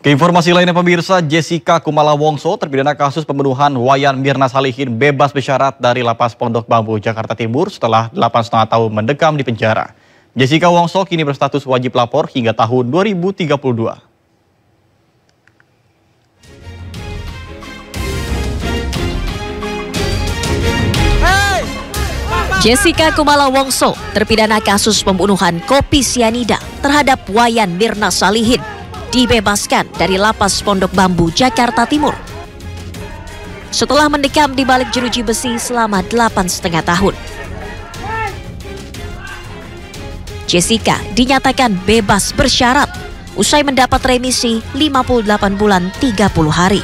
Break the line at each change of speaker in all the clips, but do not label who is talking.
Keinformasi lainnya pemirsa, Jessica Kumala Wongso terpidana kasus pembunuhan Wayan Mirna Salihin bebas bersyarat dari Lapas Pondok Bambu, Jakarta Timur setelah 8,5 tahun mendekam di penjara. Jessica Wongso kini berstatus wajib lapor hingga tahun 2032.
Jessica Kumala Wongso terpidana kasus pembunuhan kopi sianida terhadap Wayan Mirna Salihin dibebaskan dari Lapas Pondok Bambu, Jakarta Timur setelah mendekam di balik jeruji besi selama 8,5 tahun. Jessica dinyatakan bebas bersyarat usai mendapat remisi 58 bulan 30 hari.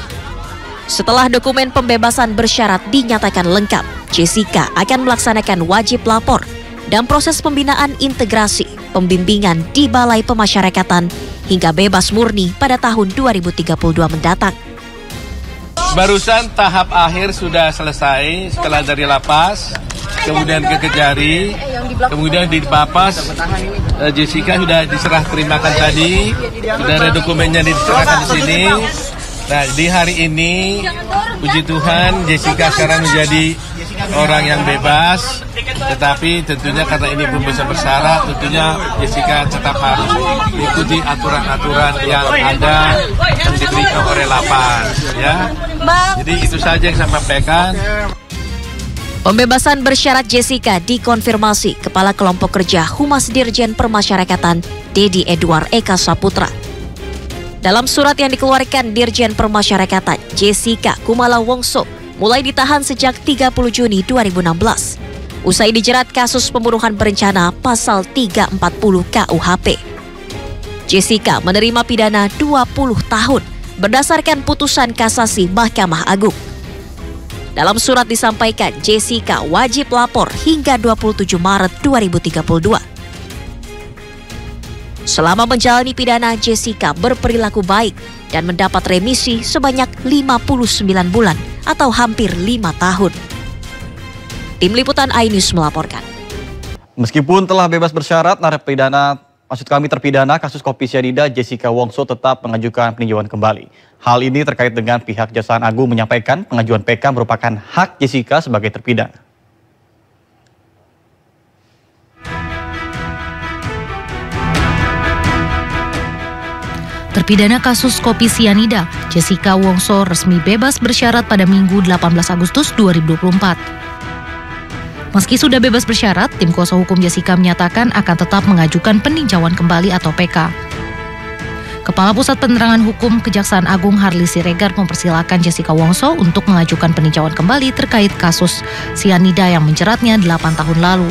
Setelah dokumen pembebasan bersyarat dinyatakan lengkap, Jessica akan melaksanakan wajib lapor dan proses pembinaan integrasi pembimbingan di Balai Pemasyarakatan hingga bebas murni pada tahun 2032 mendatang.
Barusan tahap akhir sudah selesai setelah dari lapas, kemudian ke Kejari, kemudian di Papas. Jessica sudah diserah terimakan tadi, sudah ada dokumennya diserahkan di sini. Nah, di hari ini, puji Tuhan, Jessica sekarang menjadi orang yang bebas, tetapi tentunya karena ini belum bisa bersyarat, tentunya Jessica tetap harus mengikuti aturan-aturan yang ada yang diberikan oleh lapas, ya. Jadi itu saja yang saya sampaikan.
Pembebasan bersyarat Jessica dikonfirmasi Kepala Kelompok Kerja Humas Dirjen Permasyarakatan Dedi Edward Eka Saputra. Dalam surat yang dikeluarkan Dirjen Permasyarakatan, Jessica Kumala Wongso mulai ditahan sejak 30 Juni 2016. Usai dijerat kasus pembunuhan berencana pasal 340 KUHP. Jessica menerima pidana 20 tahun berdasarkan putusan kasasi Mahkamah Agung. Dalam surat disampaikan, Jessica wajib lapor hingga 27 Maret 2032. Selama menjalani pidana, Jessica berperilaku baik dan mendapat remisi sebanyak 59 bulan atau hampir 5 tahun. Tim Liputan iNews melaporkan.
Meskipun telah bebas bersyarat, terpidana kasus kopi sianida Jessica Wongso tetap mengajukan peninjauan kembali. Hal ini terkait dengan pihak Kejaksaan Agung menyampaikan pengajuan PK merupakan hak Jessica sebagai terpidana.
Terpidana kasus kopi sianida, Jessica Wongso resmi bebas bersyarat pada Minggu 18 Agustus 2024. Meski sudah bebas bersyarat, tim kuasa hukum Jessica menyatakan akan tetap mengajukan peninjauan kembali atau PK. Kepala Pusat Penerangan Hukum Kejaksaan Agung Harli Siregar mempersilahkan Jessica Wongso untuk mengajukan peninjauan kembali terkait kasus sianida yang menjeratnya 8 tahun lalu.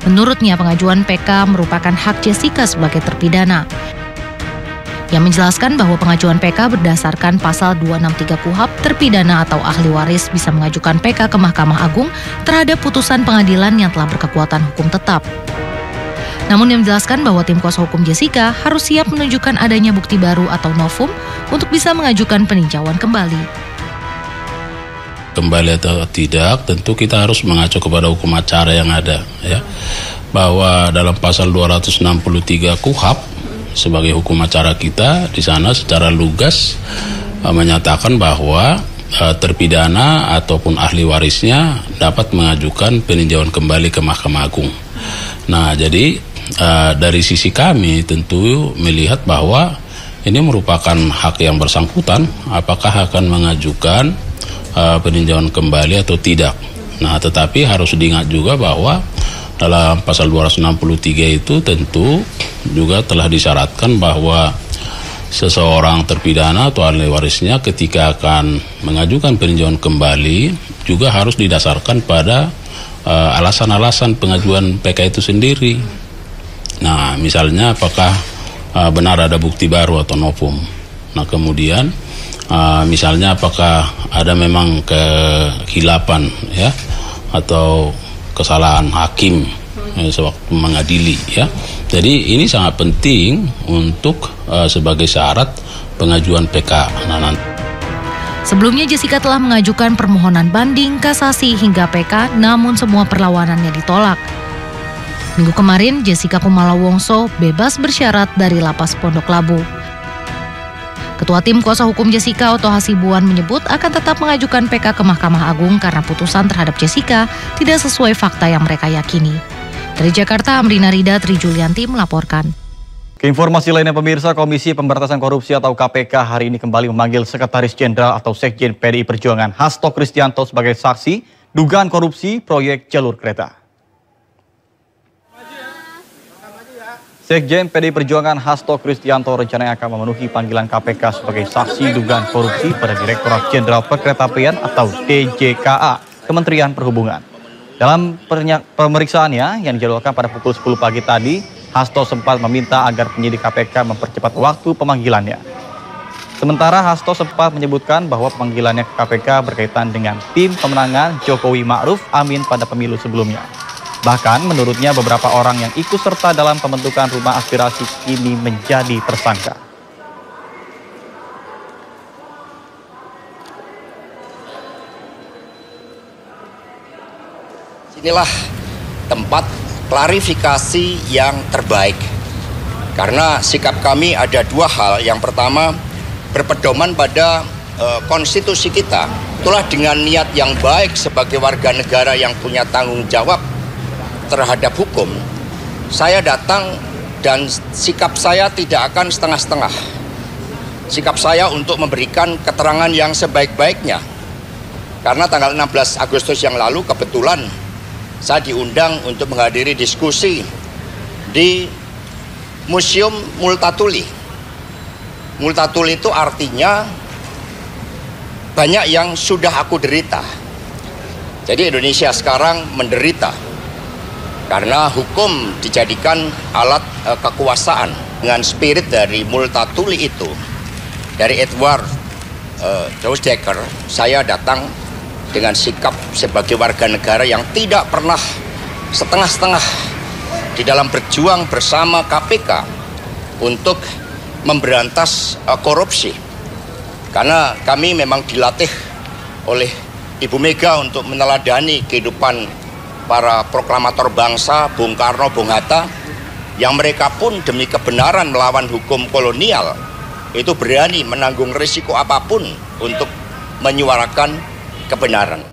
Menurutnya, pengajuan PK merupakan hak Jessica sebagai terpidana. Yang menjelaskan bahwa pengajuan PK berdasarkan pasal 263 KUHP, terpidana atau ahli waris bisa mengajukan PK ke Mahkamah Agung terhadap putusan pengadilan yang telah berkekuatan hukum tetap. Namun yang menjelaskan bahwa tim kuasa hukum Jessica harus siap menunjukkan adanya bukti baru atau novum untuk bisa mengajukan peninjauan kembali.
Kembali atau tidak, tentu kita harus mengacu kepada hukum acara yang ada, ya. Bahwa dalam pasal 263 KUHP sebagai hukum acara kita di sana secara lugas menyatakan bahwa terpidana ataupun ahli warisnya dapat mengajukan peninjauan kembali ke Mahkamah Agung. Nah, jadi dari sisi kami tentu melihat bahwa ini merupakan hak yang bersangkutan apakah akan mengajukan peninjauan kembali atau tidak. Nah, tetapi harus diingat juga bahwa dalam pasal 263 itu tentu juga telah disyaratkan bahwa seseorang terpidana atau ahli warisnya ketika akan mengajukan peninjauan kembali juga harus didasarkan pada alasan-alasan pengajuan PK itu sendiri. Nah, misalnya apakah benar ada bukti baru atau novum. Nah, kemudian misalnya apakah ada memang kehilapan, ya, atau kesalahan hakim sewaktu mengadili, ya. Jadi ini sangat penting untuk sebagai syarat pengajuan PK.
Sebelumnya Jessica telah mengajukan permohonan banding, kasasi hingga PK, namun semua perlawanannya ditolak. Minggu kemarin Jessica Kumala Wongso bebas bersyarat dari Lapas Pondok Labu. Ketua Tim Kuasa Hukum Jessica Oto Hasibuan menyebut akan tetap mengajukan PK ke Mahkamah Agung karena putusan terhadap Jessica tidak sesuai fakta yang mereka yakini. Dari Jakarta, Amrina Rida, Tri Julianti melaporkan.
Informasi lainnya pemirsa, Komisi Pemberantasan Korupsi atau KPK hari ini kembali memanggil Sekretaris Jenderal atau Sekjen PDI Perjuangan Hasto Kristianto sebagai saksi dugaan korupsi proyek jalur kereta. Sekjen PDI Perjuangan Hasto Kristianto rencananya akan memenuhi panggilan KPK sebagai saksi dugaan korupsi pada Direktorat Jenderal Perkeretaapian atau DJKA Kementerian Perhubungan. Dalam pemeriksaannya yang dijadwalkan pada pukul 10 pagi tadi, Hasto sempat meminta agar penyidik KPK mempercepat waktu pemanggilannya. Sementara Hasto sempat menyebutkan bahwa pemanggilannya ke KPK berkaitan dengan tim pemenangan Jokowi Ma'ruf Amin pada pemilu sebelumnya. Bahkan menurutnya beberapa orang yang ikut serta dalam pembentukan rumah aspirasi kini menjadi tersangka.
Inilah tempat klarifikasi yang terbaik. Karena sikap kami ada dua hal. Yang pertama, berpedoman pada konstitusi kita. Itulah dengan niat yang baik sebagai warga negara yang punya tanggung jawab terhadap hukum, saya datang dan sikap saya tidak akan setengah-setengah. Sikap saya untuk memberikan keterangan yang sebaik-baiknya. Karena tanggal 16 Agustus yang lalu kebetulan saya diundang untuk menghadiri diskusi di Museum Multatuli. Multatuli itu artinya banyak yang sudah aku derita. Jadi Indonesia sekarang menderita karena hukum dijadikan alat kekuasaan. Dengan spirit dari Multatuli itu, dari Edward Decker, saya datang dengan sikap sebagai warga negara yang tidak pernah setengah-setengah di dalam berjuang bersama KPK untuk memberantas korupsi. Karena kami memang dilatih oleh Ibu Mega untuk meneladani kehidupan para proklamator bangsa, Bung Karno, Bung Hatta, yang mereka pun demi kebenaran melawan hukum kolonial itu berani menanggung risiko apapun untuk menyuarakan kebenaran.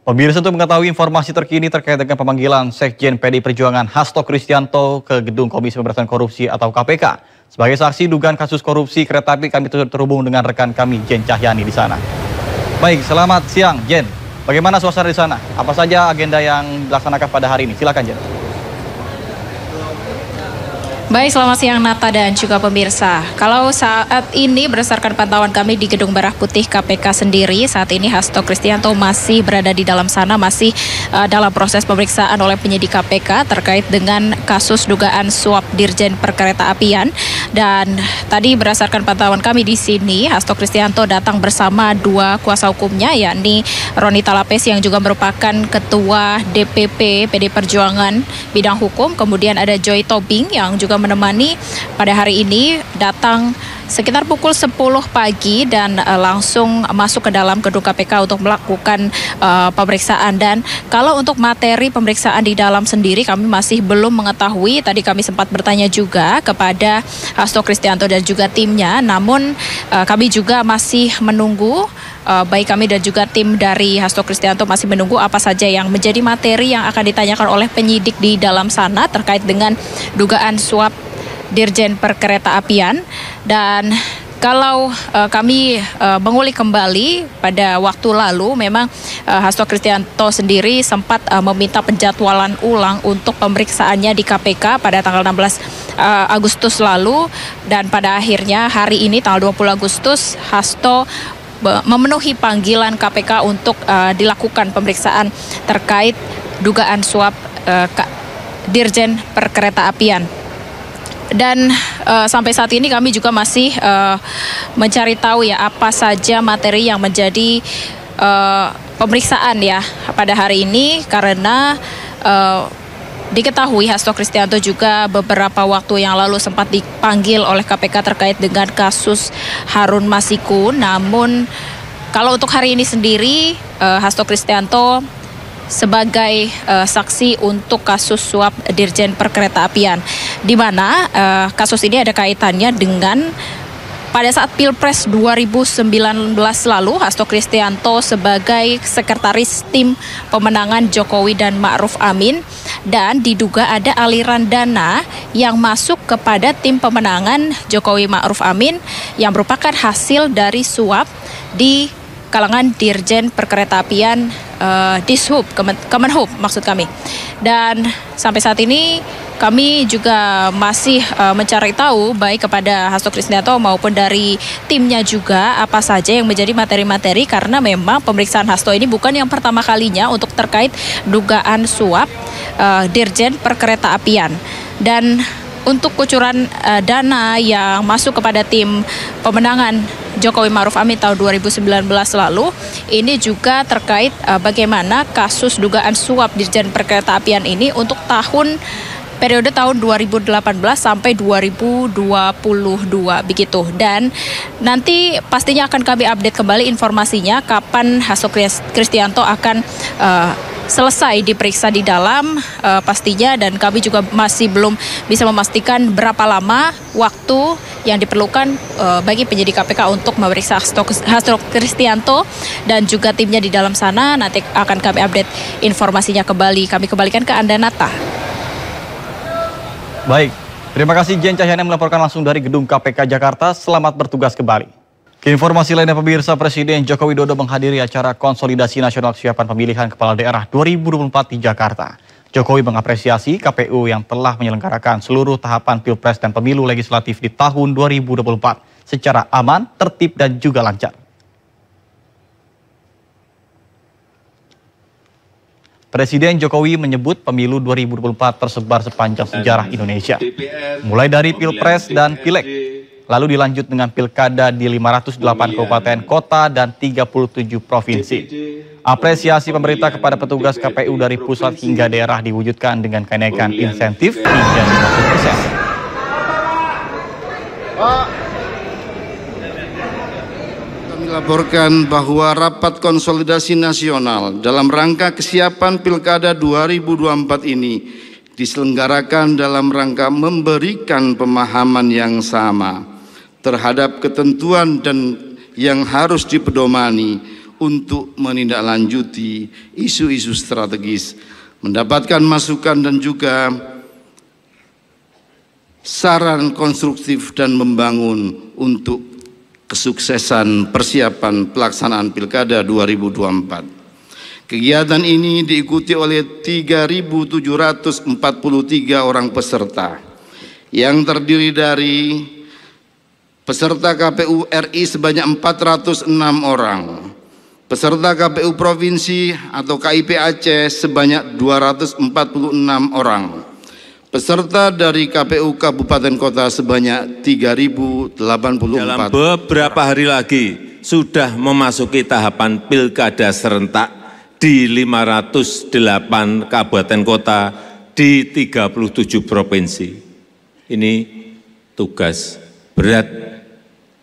Pemirsa, untuk mengetahui informasi terkini terkait dengan pemanggilan Sekjen PDI Perjuangan Hasto Kristianto ke Gedung Komisi Pemberantasan Korupsi atau KPK sebagai saksi dugaan kasus korupsi kereta api, kami terhubung dengan rekan kami Jen Cahyani di sana. Baik, selamat siang Jen. Bagaimana suasana di sana? Apa saja agenda yang dilaksanakan pada hari ini? Silakan Jen.
Baik, selamat siang Nata dan juga pemirsa. Kalau saat ini berdasarkan pantauan kami di Gedung Merah Putih KPK sendiri, saat ini Hasto Kristianto masih berada di dalam sana, masih dalam proses pemeriksaan oleh penyidik KPK terkait dengan kasus dugaan suap Dirjen Perkeretaapian. Dan tadi berdasarkan pantauan kami di sini, Hasto Kristianto datang bersama dua kuasa hukumnya, yakni Ronita Lapes yang juga merupakan Ketua DPP PDI Perjuangan bidang hukum, kemudian ada Joy Tobing yang juga menemani pada hari ini, datang sekitar pukul 10 pagi dan langsung masuk ke dalam gedung KPK untuk melakukan pemeriksaan. Dan kalau untuk materi pemeriksaan di dalam sendiri kami masih belum mengetahui. Tadi kami sempat bertanya juga kepada Hasto Kristianto dan juga timnya, namun kami juga masih menunggu. Baik kami dan juga tim dari Hasto Kristianto masih menunggu apa saja yang menjadi materi yang akan ditanyakan oleh penyidik di dalam sana terkait dengan dugaan suap Dirjen Perkeretaapian. Dan kalau kami mengulik kembali pada waktu lalu, memang Hasto Kristianto sendiri sempat meminta penjadwalan ulang untuk pemeriksaannya di KPK pada tanggal 16 Agustus lalu. Dan pada akhirnya hari ini tanggal 20 Agustus Hasto memenuhi panggilan KPK untuk dilakukan pemeriksaan terkait dugaan suap Dirjen Perkeretaapian. Dan sampai saat ini kami juga masih mencari tahu ya apa saja materi yang menjadi pemeriksaan ya pada hari ini, karena diketahui Hasto Kristianto juga beberapa waktu yang lalu sempat dipanggil oleh KPK terkait dengan kasus Harun Masiku. Namun kalau untuk hari ini sendiri Hasto Kristianto sebagai saksi untuk kasus suap Dirjen Perkeretaapian, di mana kasus ini ada kaitannya dengan pada saat Pilpres 2019 lalu, Hasto Kristianto sebagai sekretaris tim pemenangan Jokowi dan Ma'ruf Amin, dan diduga ada aliran dana yang masuk kepada tim pemenangan Jokowi Ma'ruf Amin yang merupakan hasil dari suap di kalangan Dirjen Perkeretaapian Dishub, Kemenhub maksud kami. Dan sampai saat ini kami juga masih mencari tahu baik kepada Hasto Kristianto maupun dari timnya juga apa saja yang menjadi materi-materi, karena memang pemeriksaan Hasto ini bukan yang pertama kalinya untuk terkait dugaan suap Dirjen Perkeretaapian. Dan untuk kucuran dana yang masuk kepada tim pemenangan Jokowi Ma'ruf Amin tahun 2019 lalu, ini juga terkait bagaimana kasus dugaan suap Dirjen Perkeretaapian ini untuk periode tahun 2018 sampai 2022 begitu. Dan nanti pastinya akan kami update kembali informasinya kapan Hasto Kristianto akan selesai diperiksa di dalam pastinya, dan kami juga masih belum bisa memastikan berapa lama waktu yang diperlukan bagi penyidik KPK untuk memeriksa Hasto Kristianto dan juga timnya di dalam sana. Nanti akan kami update informasinya kembali. Kami kembalikan ke Anda, Nata.
Baik, terima kasih Jen Cahyana melaporkan langsung dari Gedung KPK Jakarta. Selamat bertugas kembali. Ke informasi lainnya, pemirsa, Presiden Joko Widodo menghadiri acara konsolidasi nasional kesiapan pemilihan kepala daerah 2024 di Jakarta. Jokowi mengapresiasi KPU yang telah menyelenggarakan seluruh tahapan Pilpres dan Pemilu Legislatif di tahun 2024 secara aman, tertib, dan juga lancar. Presiden Jokowi menyebut pemilu 2024 tersebar sepanjang sejarah Indonesia, mulai dari Pilpres dan Pileg, lalu dilanjut dengan pilkada di 508 kabupaten kota dan 37 provinsi. Apresiasi pemerintah kepada petugas KPU dari pusat hingga daerah diwujudkan dengan kenaikan insentif hingga 50%.
Kami laporkan bahwa rapat konsolidasi nasional dalam rangka kesiapan pilkada 2024 ini diselenggarakan dalam rangka memberikan pemahaman yang sama terhadap ketentuan dan yang harus dipedomani untuk menindaklanjuti isu-isu strategis, mendapatkan masukan dan juga saran konstruktif dan membangun untuk kesuksesan persiapan pelaksanaan Pilkada 2024. Kegiatan ini diikuti oleh 3.743 orang peserta yang terdiri dari peserta KPU RI sebanyak 406 orang, peserta KPU Provinsi atau KIP Aceh sebanyak 246 orang, peserta dari KPU Kabupaten Kota sebanyak 3.084.
Dalam beberapa hari lagi sudah memasuki tahapan pilkada serentak di 508 kabupaten kota di 37 provinsi. Ini tugas berat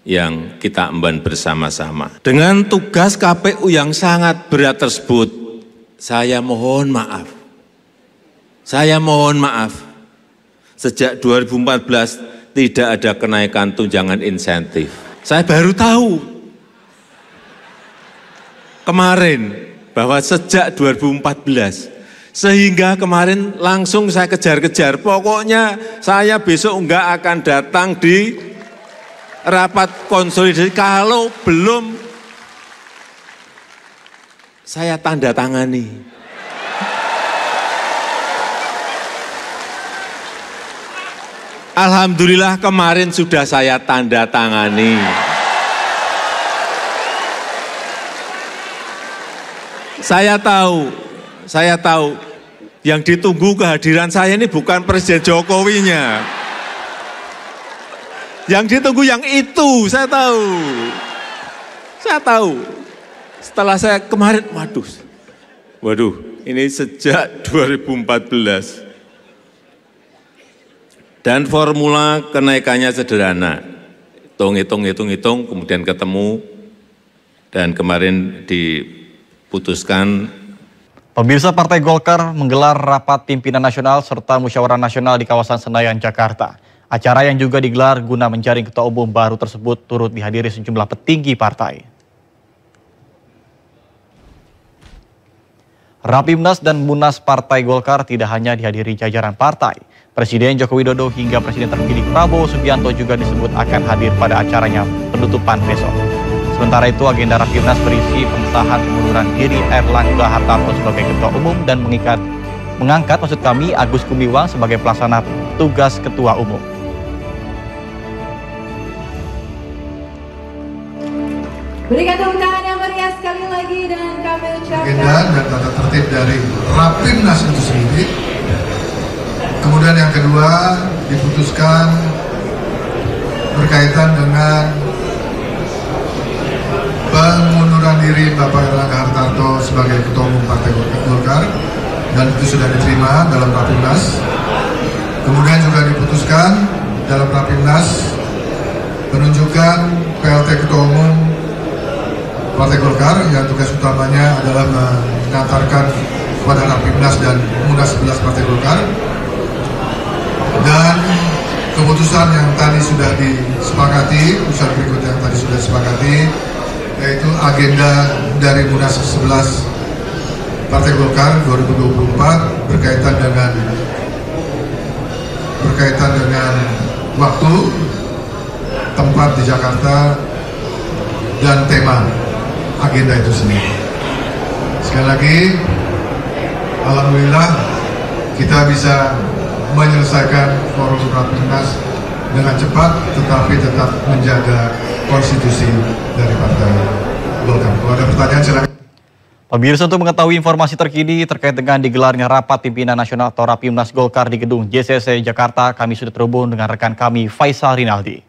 yang kita emban bersama-sama. Dengan tugas KPU yang sangat berat tersebut, saya mohon maaf. Sejak 2014 tidak ada kenaikan tunjangan insentif. Saya baru tahu kemarin bahwa sejak 2014, sehingga kemarin langsung saya kejar-kejar. Pokoknya saya besok enggak akan datang di rapat konsolidasi kalau belum saya tanda tangani. Alhamdulillah kemarin sudah saya tanda tangani. Saya tahu yang ditunggu kehadiran saya ini bukan Presiden Jokowinya. Yang ditunggu yang itu, saya tahu. Setelah saya kemarin, waduh, ini sejak 2014. Dan formula kenaikannya sederhana. Hitung, kemudian ketemu, dan kemarin diputuskan.
Pemirsa, Partai Golkar menggelar rapat pimpinan nasional serta musyawarah nasional di kawasan Senayan, Jakarta. Acara yang juga digelar guna menjaring ketua umum baru tersebut turut dihadiri sejumlah petinggi partai. Rapimnas dan Munas Partai Golkar tidak hanya dihadiri jajaran partai. Presiden Joko Widodo hingga Presiden terpilih Prabowo Subianto juga disebut akan hadir pada acaranya penutupan besok. Sementara itu agenda Rapimnas berisi pengesahan pengunduran diri Erlangga Hartarto sebagai ketua umum dan mengangkat Agus Gumiwang sebagai pelaksana tugas ketua umum.
Berikan tepuk tangan yang meriah sekali lagi dan kami ucapkan
agenda dan tata tertib dari Rapimnas itu sendiri. Kemudian yang kedua diputuskan berkaitan dengan pengunduran diri Bapak Erlangga Hartarto sebagai Ketua Umum Partai Golkar, dan itu sudah diterima dalam Rapimnas. Kemudian juga diputuskan dalam Rapimnas penunjukan PLT Ketua Umum Partai Golkar yang tugas utamanya adalah mengantarkan kepada Rapimnas dan Munas 11 Partai Golkar. Dan keputusan yang tadi sudah disepakati, keputusan berikut yang tadi sudah disepakati, yaitu agenda dari Munas 11 Partai Golkar 2024 berkaitan dengan waktu, tempat di Jakarta, dan tema agenda itu sendiri. Sekali lagi, alhamdulillah kita bisa menyelesaikan forum Rapimnas dengan cepat, tetapi tetap menjaga konstitusi dari Partai Golkar. Kalau ada pertanyaan silakan.
Pemirsa, untuk mengetahui informasi terkini terkait dengan digelarnya rapat pimpinan nasional atau Rapimnas Golkar di gedung JCC Jakarta, kami sudah terhubung dengan rekan kami Faisal Rinaldi.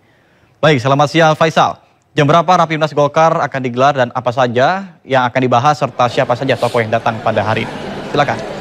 Baik, selamat siang Faisal. Jam berapa Rapimnas Golkar akan digelar dan apa saja yang akan dibahas serta siapa saja tokoh yang datang pada hari ini? Silakan.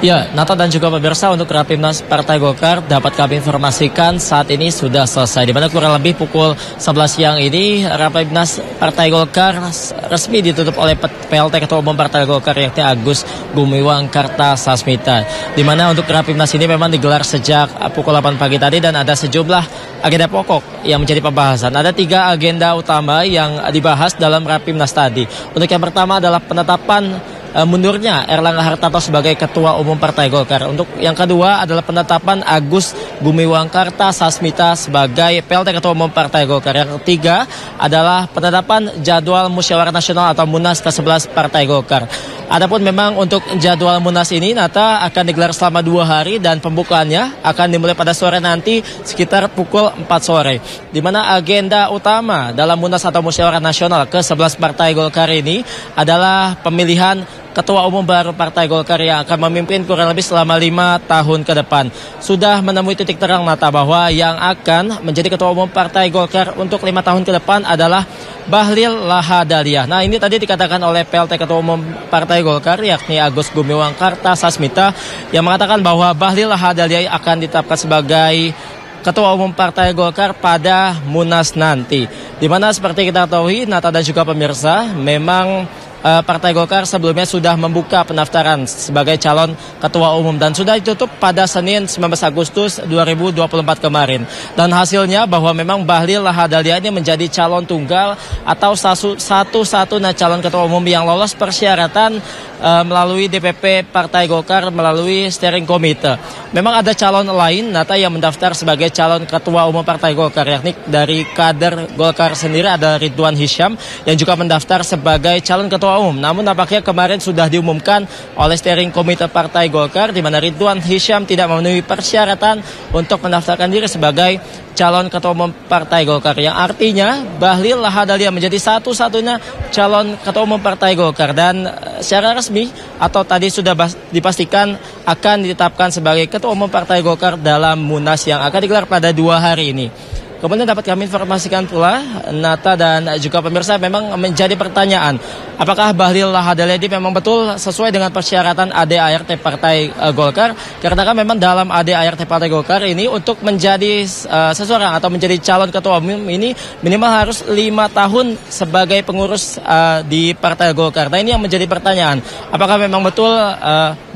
Ya, Nata dan juga pemirsa, untuk Rapimnas Partai Golkar dapat kami informasikan saat ini sudah selesai. Di mana kurang lebih pukul 11 siang ini Rapimnas Partai Golkar resmi ditutup oleh PLT Ketua Umum Partai Golkar yakni Agus Gumiwang Kartasasmita. Di mana untuk Rapimnas ini memang digelar sejak pukul 8 pagi tadi dan ada sejumlah agenda pokok yang menjadi pembahasan. Ada 3 agenda utama yang dibahas dalam Rapimnas tadi. Untuk yang pertama adalah penetapan mundurnya Erlangga Hartarto sebagai Ketua Umum Partai Golkar. Untuk yang kedua adalah penetapan Agus Gumiwang Kartasasmita sebagai PLT Ketua Umum Partai Golkar. Yang ketiga adalah penetapan jadwal Musyawarah Nasional atau Munas ke-11 Partai Golkar. Adapun memang untuk jadwal Munas ini Nata akan digelar selama 2 hari dan pembukaannya akan dimulai pada sore nanti sekitar pukul 4 sore. Di mana agenda utama dalam Munas atau Musyawarah Nasional ke-11 Partai Golkar ini adalah pemilihan Ketua Umum baru Partai Golkar yang akan memimpin kurang lebih selama 5 tahun ke depan. Sudah menemui titik terang Nata bahwa yang akan menjadi Ketua Umum Partai Golkar untuk 5 tahun ke depan adalah Bahlil Lahadalia. Nah, ini tadi dikatakan oleh PLT Ketua Umum Partai Golkar yakni Agus Gumiwang Kartasasmita yang mengatakan bahwa Bahlil Lahadalia akan ditetapkan sebagai Ketua Umum Partai Golkar pada Munas nanti. Di mana seperti kita ketahui Nata dan juga pemirsa, memang Partai Golkar sebelumnya sudah membuka pendaftaran sebagai calon ketua umum dan sudah ditutup pada Senin 19 Agustus 2024 kemarin. Dan hasilnya bahwa memang Bahlil Lahadalia ini menjadi calon tunggal atau satu-satunya calon ketua umum yang lolos persyaratan melalui DPP Partai Golkar melalui steering committee. Memang ada calon lain Nata yang mendaftar sebagai calon ketua umum Partai Golkar yakni dari kader Golkar sendiri ada Ridwan Hisyam yang juga mendaftar sebagai calon ketua umum. Namun nampaknya kemarin sudah diumumkan oleh steering committee Partai Golkar di mana Ridwan Hisyam tidak memenuhi persyaratan untuk mendaftarkan diri sebagai calon ketua umum Partai Golkar, yang artinya Bahlil Lahadalia menjadi satu-satunya calon ketua umum Partai Golkar dan secara resmi atau tadi sudah dipastikan akan ditetapkan sebagai ketua umum Partai Golkar dalam Munas yang akan digelar pada 2 hari ini. Kemudian dapat kami informasikan pula, Nata dan juga pemirsa, memang menjadi pertanyaan, apakah Bahlil Lahadalia memang betul sesuai dengan persyaratan ADART Partai Golkar? Karena kan memang dalam ADART Partai Golkar ini untuk menjadi seseorang atau menjadi calon ketua umum ini minimal harus 5 tahun sebagai pengurus di Partai Golkar. Nah, ini yang menjadi pertanyaan, apakah memang betul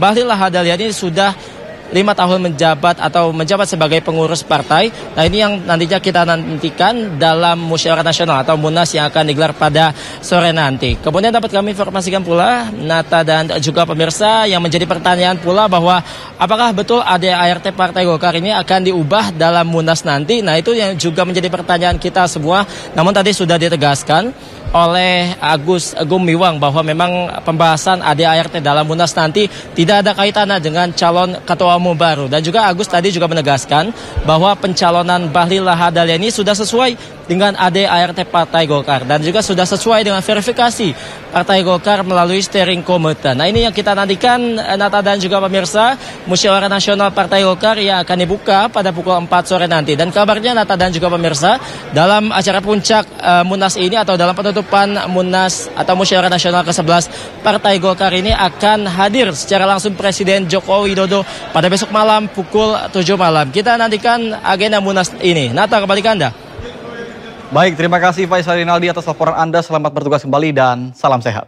Bahlil Lahadalia ini sudah 5 tahun menjabat atau menjabat sebagai pengurus partai. Nah, ini yang nantinya kita nantikan dalam musyawarah nasional atau Munas yang akan digelar pada sore nanti. Kemudian dapat kami informasikan pula, Nata dan juga pemirsa, yang menjadi pertanyaan pula bahwa apakah betul ADART Partai Golkar ini akan diubah dalam Munas nanti. Nah, itu yang juga menjadi pertanyaan kita semua. Namun tadi sudah ditegaskan oleh Agus Gumiwang bahwa memang pembahasan ADART dalam Munas nanti tidak ada kaitannya dengan calon ketua umum baru. Dan juga Agus tadi juga menegaskan bahwa pencalonan Bahlil Lahadalia ini sudah sesuai dengan ADART Partai Golkar dan juga sudah sesuai dengan verifikasi Partai Golkar melalui steering committee. Nah, ini yang kita nantikan, Nata dan juga pemirsa, musyawarah nasional Partai Golkar yang akan dibuka pada pukul 4 sore nanti. Dan kabarnya, Nata dan juga pemirsa, dalam acara puncak Munas ini atau dalam penutupan Munas atau musyawarah nasional ke-11 Partai Golkar ini akan hadir secara langsung Presiden Joko Widodo pada besok malam pukul 7 malam. Kita nantikan agenda Munas ini. Nata, kembali ke Anda.
Baik, terima kasih Faisal Rinaldi atas laporan Anda. Selamat bertugas kembali dan salam sehat.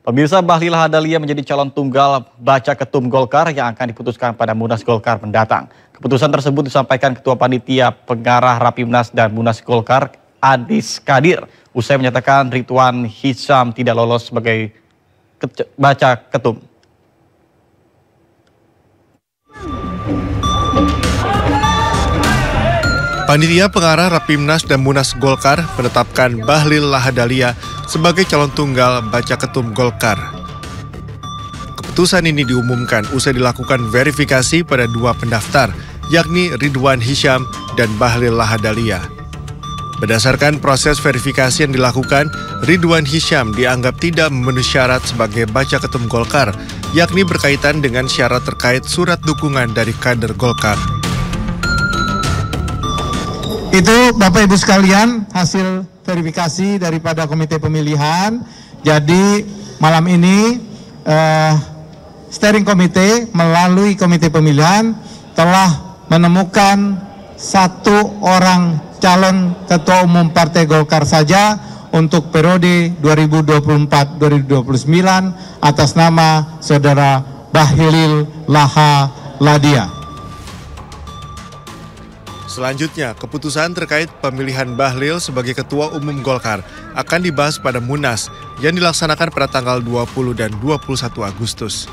Pemirsa, Bahlil Lahadalia menjadi calon tunggal baca ketum Golkar yang akan diputuskan pada Munas Golkar mendatang. Keputusan tersebut disampaikan Ketua Panitia Pengarah Rapimnas dan Munas Golkar, Adis Kadir, usai menyatakan Ridwan Hisyam tidak lolos sebagai baca ketum.
Panitia Pengarah Rapimnas dan Munas Golkar menetapkan Bahlil Lahadalia sebagai calon tunggal baca ketum Golkar. Keputusan ini diumumkan usai dilakukan verifikasi pada 2 pendaftar, yakni Ridwan Hisyam dan Bahlil Lahadalia. Berdasarkan proses verifikasi yang dilakukan, Ridwan Hisyam dianggap tidak memenuhi syarat sebagai baca ketum Golkar, yakni berkaitan dengan syarat terkait surat dukungan dari kader Golkar.
Itu Bapak Ibu sekalian hasil verifikasi daripada komite pemilihan. Jadi malam ini steering komite melalui komite pemilihan telah menemukan 1 orang calon ketua umum Partai Golkar saja untuk periode 2024-2029 atas nama Saudara Bahlil Lahadalia.
Selanjutnya, keputusan terkait pemilihan Bahlil sebagai Ketua Umum Golkar akan dibahas pada Munas yang dilaksanakan pada tanggal 20 dan 21 Agustus.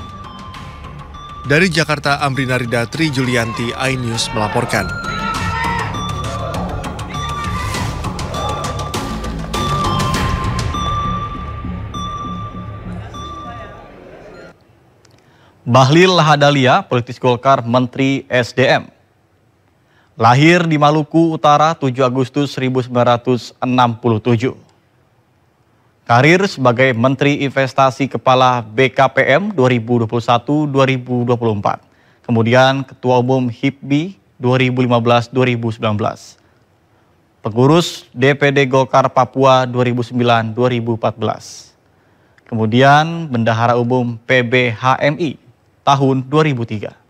Dari Jakarta, Amrina Rida Tri Julianti, iNews melaporkan.
Bahlil Lahadalia, politikus Golkar, Menteri SDM. Lahir di Maluku Utara 7 Agustus 1967. Karir sebagai Menteri Investasi Kepala BKPM 2021-2024. Kemudian Ketua Umum HIPMI 2015-2019. Pengurus DPD Golkar Papua 2009-2014. Kemudian Bendahara Umum PBHMI tahun 2003.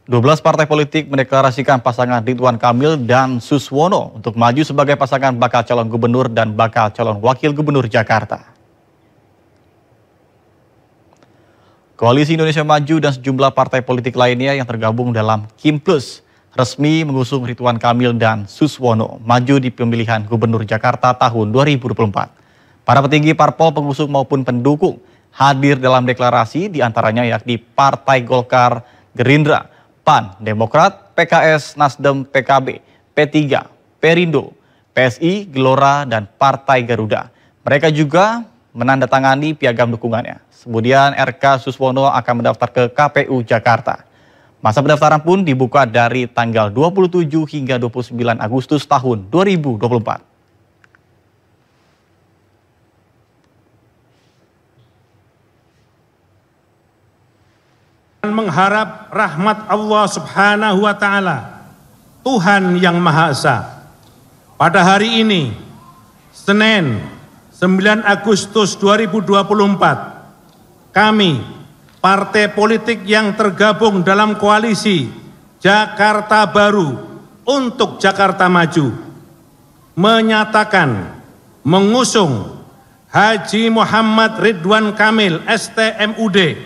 Dua 12 partai politik mendeklarasikan pasangan Ridwan Kamil dan Suswono untuk maju sebagai pasangan bakal calon gubernur dan bakal calon wakil gubernur Jakarta. Koalisi Indonesia Maju dan sejumlah partai politik lainnya yang tergabung dalam Kim Plus resmi mengusung Ridwan Kamil dan Suswono maju di pemilihan gubernur Jakarta tahun 2024. Para petinggi parpol pengusung maupun pendukung hadir dalam deklarasi, diantaranya yakni Partai Golkar, Gerindra, PAN, Demokrat, PKS, Nasdem, PKB, P3, Perindo, PSI, Gelora, dan Partai Garuda. Mereka juga menandatangani piagam dukungannya. Kemudian RK Suswono akan mendaftar ke KPU Jakarta. Masa pendaftaran pun dibuka dari tanggal 27 hingga 29 Agustus tahun 2024.
Mengharap rahmat Allah Subhanahu wa Ta'ala, Tuhan yang Maha Esa. Pada hari ini, Senin 9 Agustus 2024, kami, partai politik yang tergabung dalam koalisi Jakarta Baru untuk Jakarta Maju, menyatakan mengusung Haji Muhammad Ridwan Kamil, STMUD,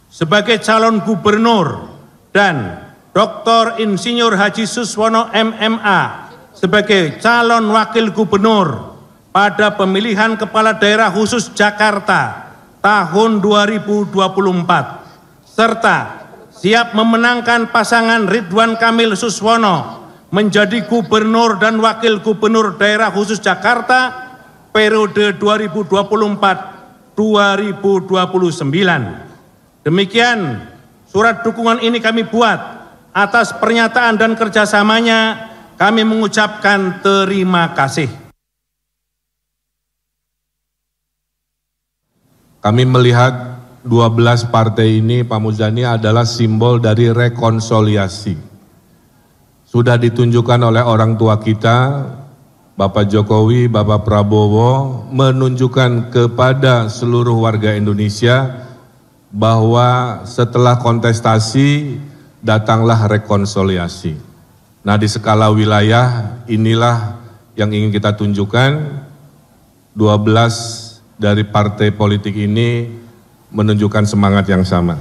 sebagai calon gubernur dan Dr. Insinyur Haji Suswono MMA sebagai calon wakil gubernur pada pemilihan kepala daerah khusus Jakarta tahun 2024, serta siap memenangkan pasangan Ridwan Kamil Suswono menjadi gubernur dan wakil gubernur daerah khusus Jakarta periode 2024-2029. Demikian surat dukungan ini kami buat. Atas pernyataan dan kerjasamanya kami mengucapkan terima kasih.
Kami melihat 12 partai ini, Pak Muzani, adalah simbol dari rekonsiliasi. Sudah ditunjukkan oleh orang tua kita, Bapak Jokowi, Bapak Prabowo, menunjukkan kepada seluruh warga Indonesia bahwa setelah kontestasi datanglah rekonsiliasi. Nah, di skala wilayah inilah yang ingin kita tunjukkan. 12 dari partai politik ini menunjukkan semangat yang sama.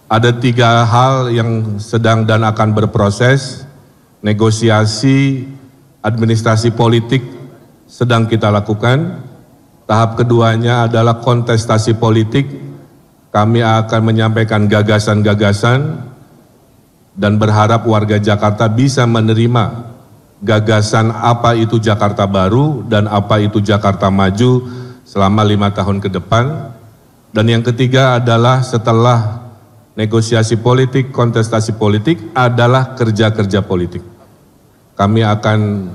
Ada 3 hal yang sedang dan akan berproses. Negosiasi administrasi politik sedang kita lakukan. Tahap keduanya adalah kontestasi politik. Kami akan menyampaikan gagasan-gagasan dan berharap warga Jakarta bisa menerima gagasan apa itu Jakarta baru dan apa itu Jakarta maju selama 5 tahun ke depan. Dan yang ketiga adalah setelah negosiasi politik, kontestasi politik adalah kerja-kerja politik. Kami akan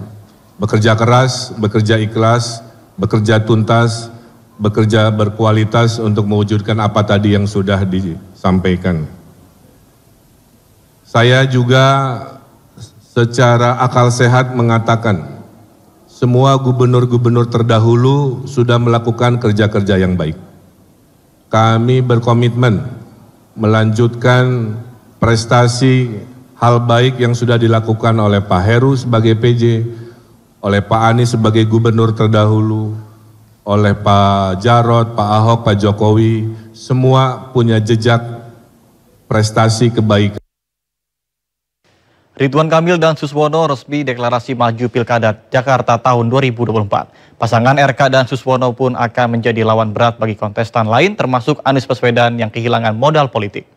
bekerja keras, bekerja ikhlas, bekerja tuntas, bekerja berkualitas untuk mewujudkan apa tadi yang sudah disampaikan. Saya juga secara akal sehat mengatakan semua gubernur-gubernur terdahulu sudah melakukan kerja-kerja yang baik. Kami berkomitmen melanjutkan prestasi hal baik yang sudah dilakukan oleh Pak Heru sebagai PJ, oleh Pak Anies sebagai gubernur terdahulu, oleh Pak Jarod, Pak Ahok, Pak Jokowi, semua punya jejak prestasi kebaikan.
Ridwan Kamil dan Suswono resmi deklarasi maju Pilkada Jakarta tahun 2024. Pasangan RK dan Suswono pun akan menjadi lawan berat bagi kontestan lain termasuk Anies Baswedan yang kehilangan modal politik.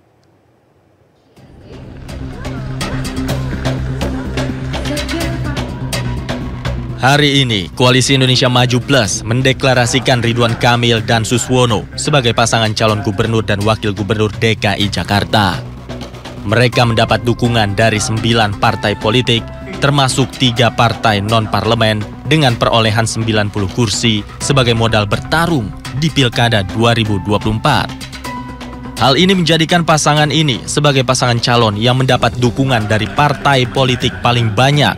Hari ini, Koalisi Indonesia Maju Plus mendeklarasikan Ridwan Kamil dan Suswono sebagai pasangan calon gubernur dan wakil gubernur DKI Jakarta. Mereka mendapat dukungan dari 9 partai politik, termasuk 3 partai non-parlemen dengan perolehan 90 kursi sebagai modal bertarung di Pilkada 2024. Hal ini menjadikan pasangan ini sebagai pasangan calon yang mendapat dukungan dari partai politik paling banyak,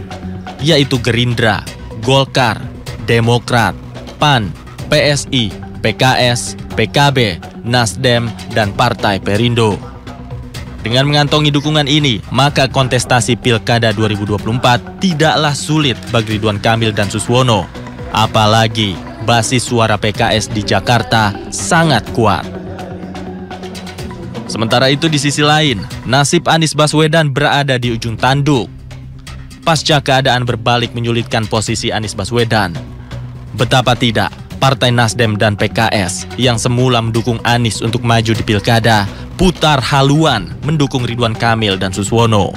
yaitu Gerindra, Golkar, Demokrat, PAN, PSI, PKS, PKB, Nasdem, dan Partai Perindo. Dengan mengantongi dukungan ini, maka kontestasi Pilkada 2024 tidaklah sulit bagi Ridwan Kamil dan Suswono. Apalagi basis suara PKS di Jakarta sangat kuat. Sementara itu di sisi lain, nasib Anies Baswedan berada di ujung tanduk. Pasca keadaan berbalik menyulitkan posisi Anies Baswedan. Betapa tidak, Partai Nasdem dan PKS yang semula mendukung Anies untuk maju di Pilkada, putar haluan mendukung Ridwan Kamil dan Suswono.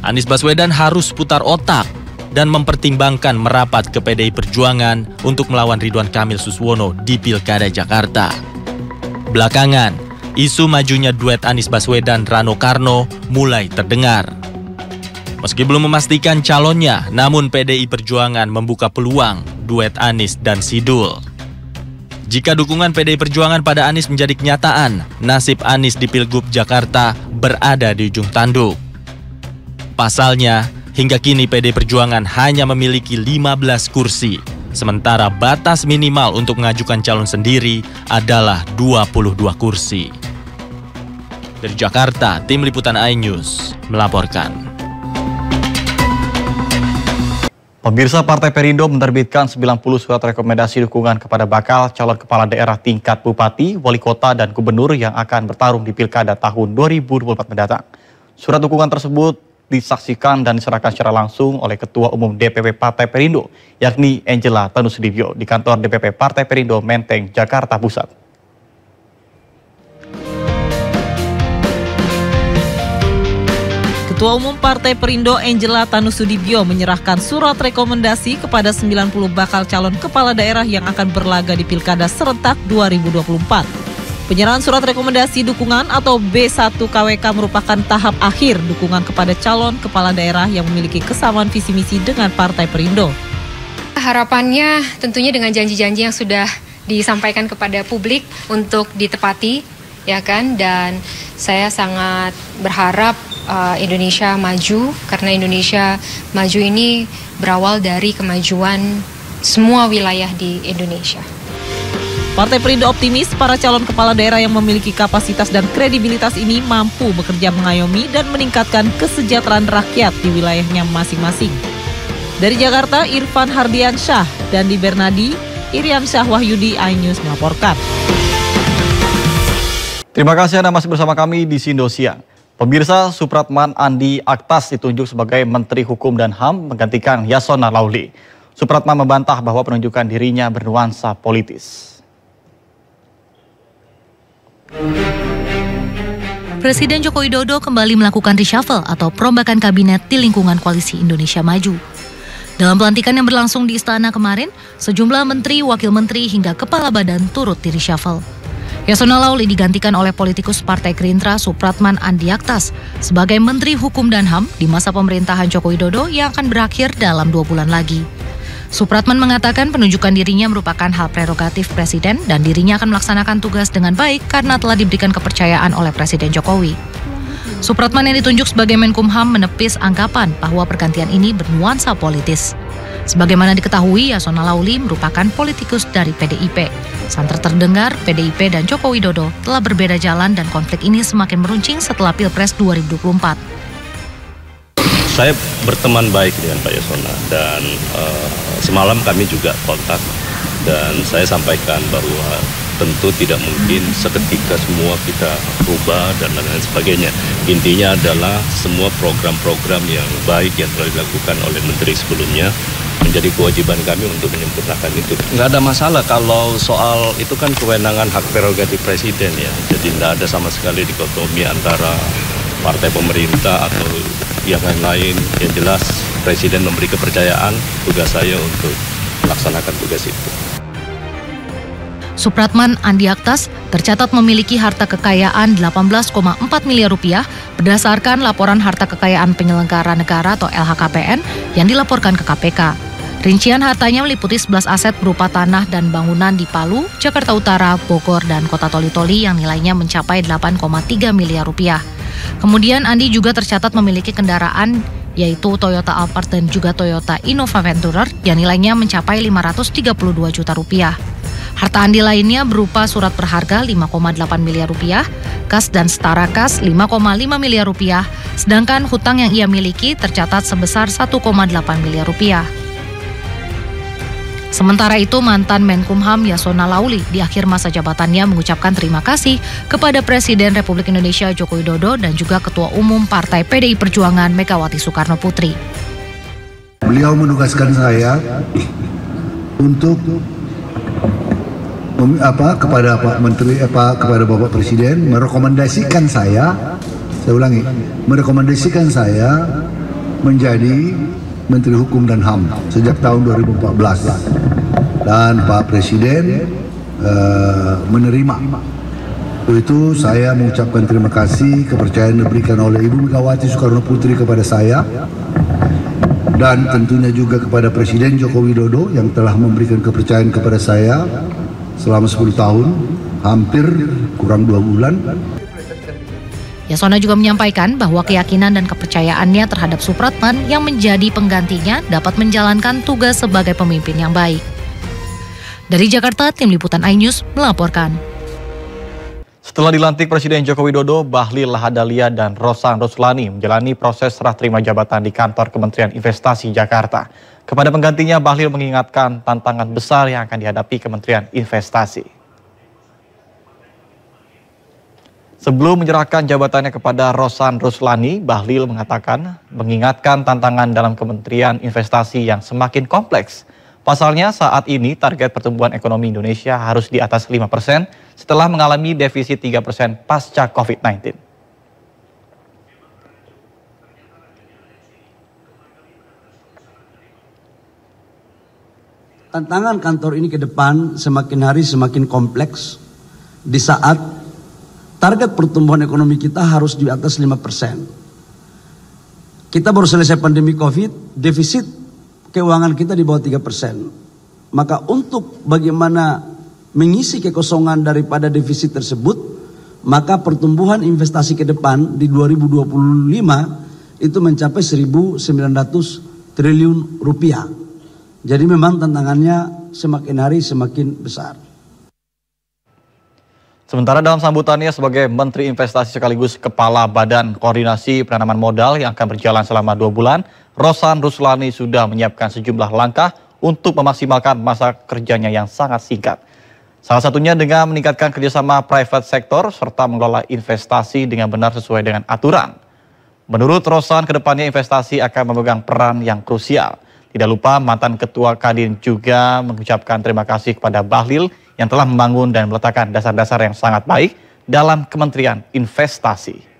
Anies Baswedan harus putar otak dan mempertimbangkan merapat ke PDI Perjuangan untuk melawan Ridwan Kamil Suswono di Pilkada Jakarta. Belakangan, isu majunya duet Anies Baswedan Rano Karno mulai terdengar. Meski belum memastikan calonnya, namun PDI Perjuangan membuka peluang duet Anies dan Sidul. Jika dukungan PDI Perjuangan pada Anies menjadi kenyataan, nasib Anies di Pilgub Jakarta berada di ujung tanduk. Pasalnya, hingga kini PDI Perjuangan hanya memiliki 15 kursi, sementara batas minimal untuk mengajukan calon sendiri adalah 22 kursi. Dari Jakarta, Tim Liputan iNews melaporkan.
Pemirsa, Partai Perindo menerbitkan 90 surat rekomendasi dukungan kepada bakal calon kepala daerah tingkat bupati, wali kota, dan gubernur yang akan bertarung di Pilkada tahun 2024 mendatang. Surat dukungan tersebut disaksikan dan diserahkan secara langsung oleh Ketua Umum DPP Partai Perindo, yakni Angela Tanusudibyo, di kantor DPP Partai Perindo Menteng, Jakarta Pusat.
Ketua Umum Partai Perindo Angela Tanusudibyo menyerahkan surat rekomendasi kepada 90 bakal calon kepala daerah yang akan berlaga di Pilkada serentak 2024. Penyerahan surat rekomendasi dukungan atau B1 KWK merupakan tahap akhir dukungan kepada calon kepala daerah yang memiliki kesamaan visi misi dengan Partai Perindo.
Harapannya tentunya dengan janji-janji yang sudah disampaikan kepada publik untuk ditepati, ya kan? Dan saya sangat berharap Indonesia maju, karena Indonesia maju ini berawal dari kemajuan semua wilayah di Indonesia.
Partai Perindo optimis para calon kepala daerah yang memiliki kapasitas dan kredibilitas ini mampu bekerja mengayomi dan meningkatkan kesejahteraan rakyat di wilayahnya masing-masing. Dari Jakarta, Irfan Hardiansyah dan di Bernadi, Irian Syah Wahyudi, iNews melaporkan.
Terima kasih Anda masih bersama kami di Sindo Siang. Pemirsa, Supratman Andi Aktas ditunjuk sebagai Menteri Hukum dan HAM menggantikan Yasona Lauli. Supratman membantah bahwa penunjukan dirinya bernuansa politis.
Presiden Joko Widodo kembali melakukan reshuffle atau perombakan kabinet di lingkungan Koalisi Indonesia Maju. Dalam pelantikan yang berlangsung di Istana kemarin, sejumlah menteri, wakil menteri, hingga kepala badan turut di reshuffle. Yasona Lauli digantikan oleh politikus Partai Gerindra Supratman Andi Aktas sebagai Menteri Hukum dan HAM di masa pemerintahan Joko Widodo yang akan berakhir dalam 2 bulan lagi. Supratman mengatakan penunjukan dirinya merupakan hak prerogatif Presiden dan dirinya akan melaksanakan tugas dengan baik karena telah diberikan kepercayaan oleh Presiden Jokowi. Supratman yang ditunjuk sebagai Menkumham menepis anggapan bahwa pergantian ini bernuansa politis. Sebagaimana diketahui, Yasona Lauli merupakan politikus dari PDIP. Santer terdengar, PDIP dan Joko Widodo telah berbeda jalan dan konflik ini semakin meruncing setelah Pilpres 2024.
Saya berteman baik dengan Pak Yasona dan semalam kami juga kontak dan saya sampaikan bahwa tentu tidak mungkin seketika semua kita rubah dan lain sebagainya. Intinya adalah semua program-program yang baik yang telah dilakukan oleh menteri sebelumnya menjadi kewajiban kami untuk menyempurnakan itu. Nggak ada masalah kalau soal itu kan kewenangan hak prerogatif Presiden ya. Jadi nggak ada sama sekali dikotomi antara partai pemerintah atau yang lain. Yang jelas Presiden memberi kepercayaan, tugas saya untuk melaksanakan tugas itu.
Supratman Andi Aktas tercatat memiliki harta kekayaan 18,4 miliar rupiah berdasarkan laporan harta kekayaan penyelenggara negara atau LHKPN yang dilaporkan ke KPK. Rincian hartanya meliputi 11 aset berupa tanah dan bangunan di Palu, Jakarta Utara, Bogor, dan Kota Toli-Toli yang nilainya mencapai 8,3 miliar rupiah. Kemudian Andi juga tercatat memiliki kendaraan yaitu Toyota Alphard dan juga Toyota Innova Venturer yang nilainya mencapai 532 juta rupiah. Harta Andi lainnya berupa surat berharga 5,8 miliar rupiah, kas dan setara kas 5,5 miliar rupiah, sedangkan hutang yang ia miliki tercatat sebesar 1,8 miliar rupiah. Sementara itu, mantan Menkumham Yasona Lauli di akhir masa jabatannya mengucapkan terima kasih kepada Presiden Republik Indonesia Joko Widodo dan juga Ketua Umum Partai PDI Perjuangan Megawati Soekarno Putri.
Beliau menugaskan saya untuk kepada Pak Menteri, kepada Bapak Presiden merekomendasikan saya ulangi, merekomendasikan saya menjadi Menteri Hukum dan HAM sejak tahun 2014 dan Pak Presiden menerima. Untuk itu saya mengucapkan terima kasih kepercayaan diberikan oleh Ibu Megawati Soekarno Putri kepada saya dan tentunya juga kepada Presiden Joko Widodo yang telah memberikan kepercayaan kepada saya selama 10 tahun, hampir kurang 2 bulan.
Yasona juga menyampaikan bahwa keyakinan dan kepercayaannya terhadap Supratman yang menjadi penggantinya dapat menjalankan tugas sebagai pemimpin yang baik. Dari Jakarta, tim liputan iNews melaporkan.
Setelah dilantik Presiden Joko Widodo, Bahlil Lahadalia dan Rosan Ruslani menjalani proses serah terima jabatan di kantor Kementerian Investasi Jakarta. Kepada penggantinya, Bahlil mengingatkan tantangan besar yang akan dihadapi Kementerian Investasi. Sebelum menyerahkan jabatannya kepada Rosan Ruslani, Bahlil mengingatkan tantangan dalam Kementerian Investasi yang semakin kompleks. Pasalnya saat ini target pertumbuhan ekonomi Indonesia harus di atas 5% setelah mengalami defisit 3% pasca COVID-19.
Tantangan kantor ini ke depan semakin hari semakin kompleks di saat target pertumbuhan ekonomi kita harus di atas 5%. Kita baru selesai pandemi COVID, defisit keuangan kita di bawah 3%. Maka untuk bagaimana mengisi kekosongan daripada defisit tersebut, maka pertumbuhan investasi ke depan di 2025 itu mencapai 1.900 triliun rupiah. Jadi memang tantangannya semakin hari semakin besar.
Sementara dalam sambutannya sebagai Menteri Investasi sekaligus Kepala Badan Koordinasi Penanaman Modal yang akan berjalan selama 2 bulan, Rosan Ruslani sudah menyiapkan sejumlah langkah untuk memaksimalkan masa kerjanya yang sangat singkat. Salah satunya dengan meningkatkan kerjasama private sector serta mengelola investasi dengan benar sesuai dengan aturan. Menurut Rosan, kedepannya investasi akan memegang peran yang krusial. Tidak lupa mantan Ketua Kadin juga mengucapkan terima kasih kepada Bahlil yang telah membangun dan meletakkan dasar-dasar yang sangat baik dalam Kementerian Investasi.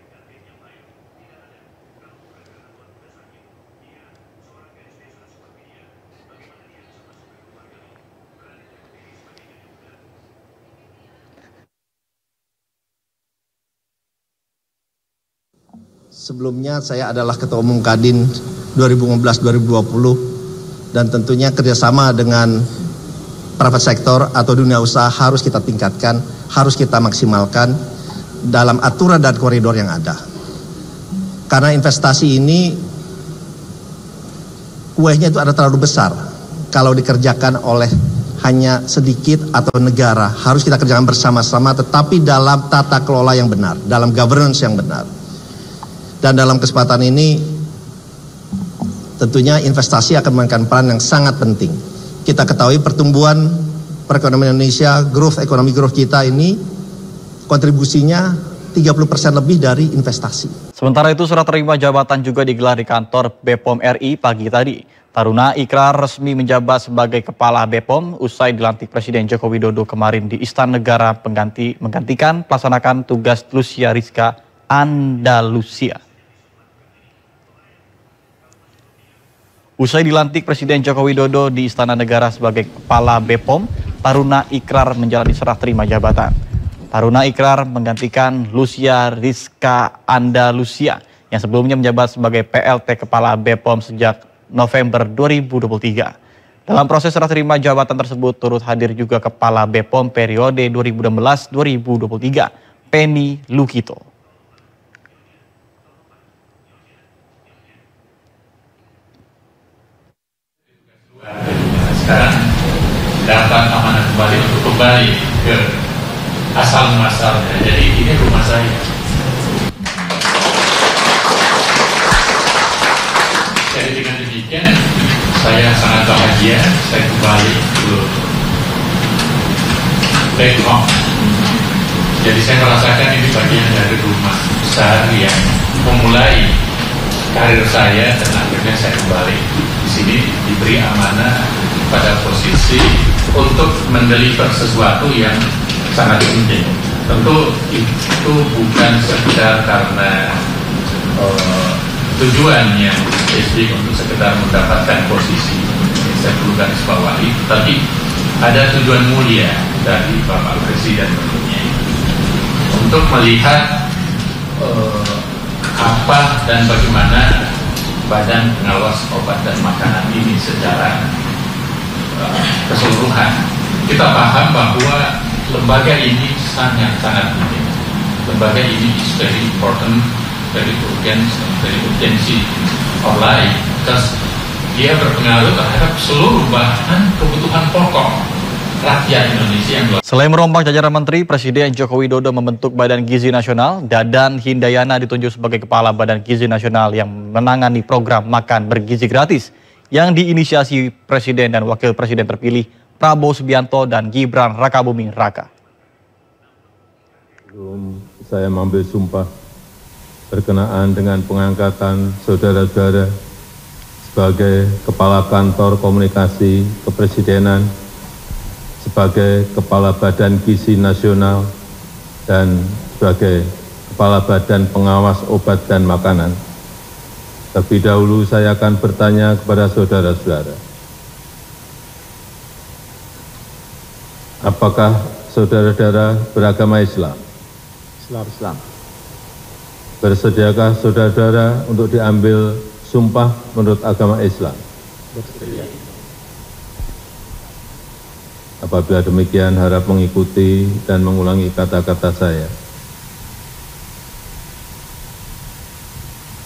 Sebelumnya saya adalah Ketua Umum Kadin 2015-2020 dan tentunya kerjasama dengan private sector atau dunia usaha harus kita tingkatkan, harus kita maksimalkan dalam aturan dan koridor yang ada. Karena investasi ini kuehnya itu ada terlalu besar kalau dikerjakan oleh hanya sedikit atau negara. Harus kita kerjakan bersama-sama tetapi dalam tata kelola yang benar, dalam governance yang benar. Dan dalam kesempatan ini tentunya investasi akan memainkan peran yang sangat penting. Kita ketahui pertumbuhan perekonomian Indonesia, ekonomi growth kita ini kontribusinya 30% lebih dari investasi.
Sementara itu serah terima jabatan juga digelar di kantor BPOM RI pagi tadi. Taruna Ikrar resmi menjabat sebagai Kepala BPOM usai dilantik Presiden Joko Widodo kemarin di Istana Negara menggantikan pelaksanakan tugas Lucia Rizka Andalusia. Usai dilantik Presiden Joko Widodo di Istana Negara sebagai Kepala BPOM, Taruna Ikrar menjalani serah terima jabatan. Taruna Ikrar menggantikan Lucia Rizka Andalusia yang sebelumnya menjabat sebagai PLT Kepala BPOM sejak November 2023. Dalam proses serah terima jabatan tersebut turut hadir juga Kepala BPOM periode 2016-2023, Penny Lukito.
Sekarang dapat amanah kembali untuk kembali ke asal muasalnya. Jadi ini rumah saya. Jadi dengan demikian saya sangat bahagia saya kembali ke back home. Jadi saya merasakan ini bagian dari rumah besar yang memulai karir saya dan akhirnya saya kembali di sini diberi amanah pada posisi untuk mendeliver sesuatu yang sangat penting. Tentu itu bukan sekedar karena tujuan yang spesifik untuk sekedar mendapatkan posisi yang saya perlu garis bawahi, tapi ada tujuan mulia dari Bapak Presiden tentunya untuk melihat apa dan bagaimana Badan Pengawas Obat dan Makanan ini secara keseluruhan. Kita paham bahwa lembaga ini sangat-sangat penting. Lembaga ini is very important, very urgency of life, because dia berpengaruh terhadap seluruh bahan kebutuhan pokok rakyat Indonesia yang
Selain merombak jajaran menteri, Presiden Joko Widodo membentuk Badan Gizi Nasional. Dadan Hindayana ditunjuk sebagai Kepala Badan Gizi Nasional yang menangani program makan bergizi gratis yang diinisiasi Presiden dan Wakil Presiden terpilih Prabowo Subianto dan Gibran Rakabuming Raka.
Sebelum saya mengambil sumpah berkenaan dengan pengangkatan saudara-saudara sebagai Kepala Kantor Komunikasi Kepresidenan, sebagai Kepala Badan Gizi Nasional, dan sebagai Kepala Badan Pengawas Obat dan Makanan. Terlebih dahulu saya akan bertanya kepada saudara-saudara, apakah saudara-saudara beragama Islam?
Islam.
Bersediakah saudara-saudara untuk diambil sumpah menurut agama Islam?
Bersedia.
Apabila demikian, harap mengikuti dan mengulangi kata-kata saya.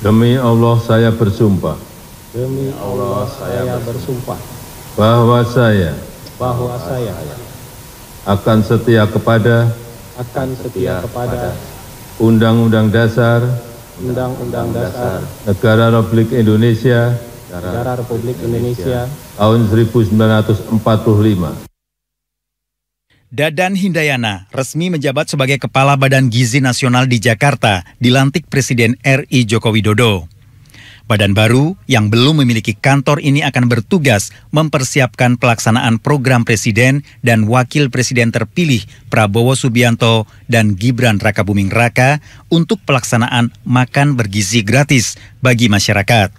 Demi Allah saya bersumpah.
Demi Allah saya bersumpah.
Bahwa saya akan setia kepada Undang-Undang Dasar Negara Republik Indonesia tahun 1945.
Dadan Hindayana resmi menjabat sebagai Kepala Badan Gizi Nasional di Jakarta, dilantik Presiden RI Joko Widodo. Badan baru yang belum memiliki kantor ini akan bertugas mempersiapkan pelaksanaan program Presiden dan Wakil Presiden terpilih Prabowo Subianto dan Gibran Rakabuming Raka untuk pelaksanaan makan bergizi gratis bagi masyarakat.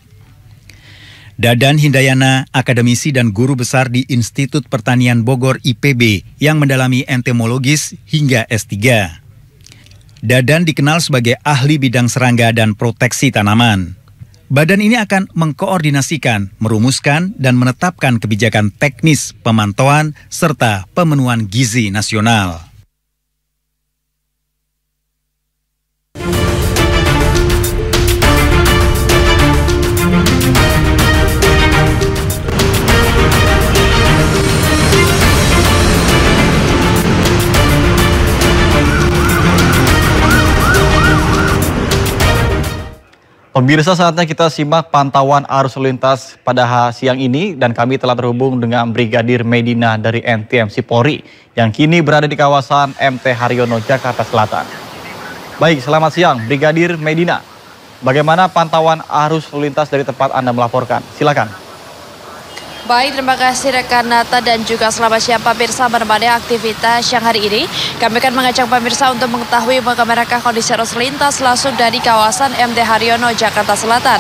Dadan Hindayana, akademisi dan guru besar di Institut Pertanian Bogor IPB yang mendalami entomologis hingga S3. Dadan dikenal sebagai ahli bidang serangga dan proteksi tanaman. Badan ini akan mengkoordinasikan, merumuskan, dan menetapkan kebijakan teknis, pemantauan, serta pemenuhan gizi nasional.
Pemirsa, saatnya kita simak pantauan arus lalu lintas pada siang ini dan kami telah terhubung dengan Brigadir Medina dari NTMC Polri yang kini berada di kawasan MT Haryono, Jakarta Selatan. Baik, selamat siang Brigadir Medina. Bagaimana pantauan arus lalu lintas dari tempat Anda melaporkan? Silakan.
Baik, terima kasih rekan Nata dan juga selamat siang pemirsa menemani aktivitas siang hari ini. Kami akan mengajak pemirsa untuk mengetahui bagaimana kondisi arus lintas langsung dari kawasan MT Haryono, Jakarta Selatan.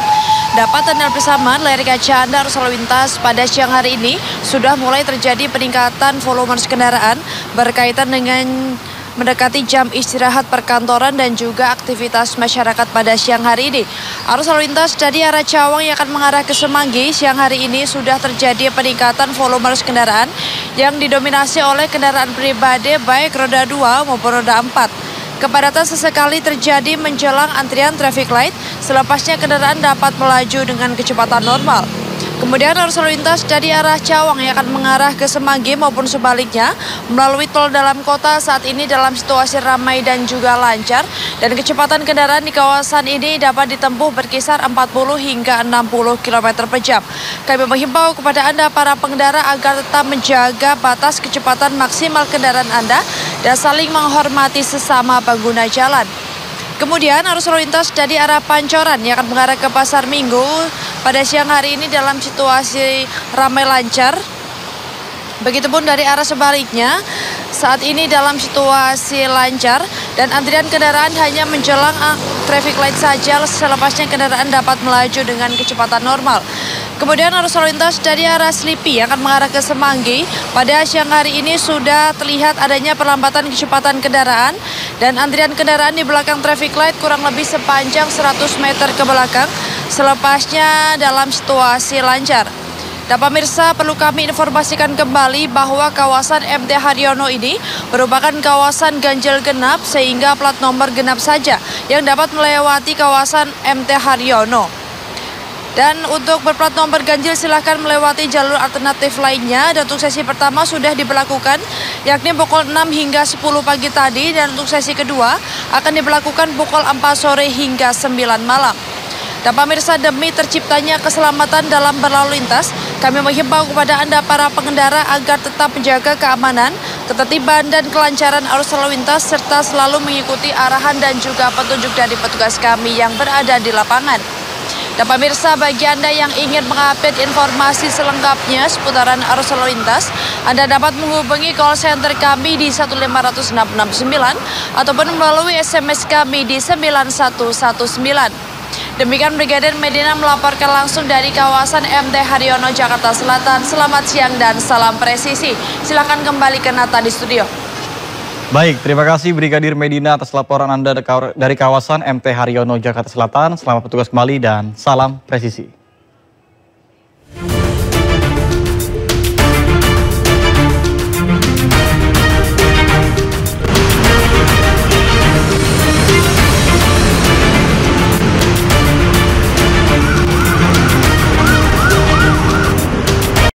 Dapat Anda bersama layar kaca Anda arus lalu lintas pada siang hari ini sudah mulai terjadi peningkatan volume kendaraan berkaitan dengan mendekati jam istirahat perkantoran dan juga aktivitas masyarakat pada siang hari ini. Arus lalu lintas dari arah Cawang yang akan mengarah ke Semanggi siang hari ini sudah terjadi peningkatan volume kendaraan yang didominasi oleh kendaraan pribadi baik roda 2 maupun roda 4. Kepadatan sesekali terjadi menjelang antrian traffic light, selepasnya kendaraan dapat melaju dengan kecepatan normal. Kemudian arus lalu lintas dari arah Cawang yang akan mengarah ke Semanggi maupun sebaliknya melalui tol dalam kota saat ini dalam situasi ramai dan juga lancar, dan kecepatan kendaraan di kawasan ini dapat ditempuh berkisar 40 hingga 60 km per jam. Kami menghimbau kepada Anda para pengendara agar tetap menjaga batas kecepatan maksimal kendaraan Anda dan saling menghormati sesama pengguna jalan. Kemudian arus lalu lintas dari arah Pancoran yang akan mengarah ke Pasar Minggu pada siang hari ini dalam situasi ramai lancar. Begitupun dari arah sebaliknya saat ini dalam situasi lancar dan antrian kendaraan hanya menjelang traffic light saja, selepasnya kendaraan dapat melaju dengan kecepatan normal. Kemudian arus lalu lintas dari arah Slipi yang akan mengarah ke Semanggi pada siang hari ini sudah terlihat adanya perlambatan kecepatan kendaraan dan antrian kendaraan di belakang traffic light kurang lebih sepanjang 100 meter ke belakang, selepasnya dalam situasi lancar. Dan pemirsa, perlu kami informasikan kembali bahwa kawasan MT Haryono ini merupakan kawasan ganjil genap sehingga plat nomor genap saja yang dapat melewati kawasan MT Haryono. Dan untuk berplat nomor ganjil silahkan melewati jalur alternatif lainnya. Dan untuk sesi pertama sudah diberlakukan, yakni pukul 6 hingga 10 pagi tadi. Dan untuk sesi kedua akan diberlakukan pukul 4 sore hingga 9 malam. Dan pemirsa, demi terciptanya keselamatan dalam berlalu lintas, kami menghimbau kepada Anda para pengendara agar tetap menjaga keamanan, ketertiban dan kelancaran arus lalu lintas serta selalu mengikuti arahan dan juga petunjuk dari petugas kami yang berada di lapangan. Dan pemirsa, bagi Anda yang ingin mengupdate informasi selengkapnya seputaran arus lalu lintas, Anda dapat menghubungi call center kami di 15669 ataupun melalui SMS kami di 9119. Demikian Brigadir Medina melaporkan langsung dari kawasan MT Haryono, Jakarta Selatan. Selamat siang dan salam presisi. Silakan kembali ke Nata di studio.
Baik, terima kasih Brigadir Medina atas laporan Anda dari kawasan MT Haryono, Jakarta Selatan. Selamat bertugas kembali dan salam presisi.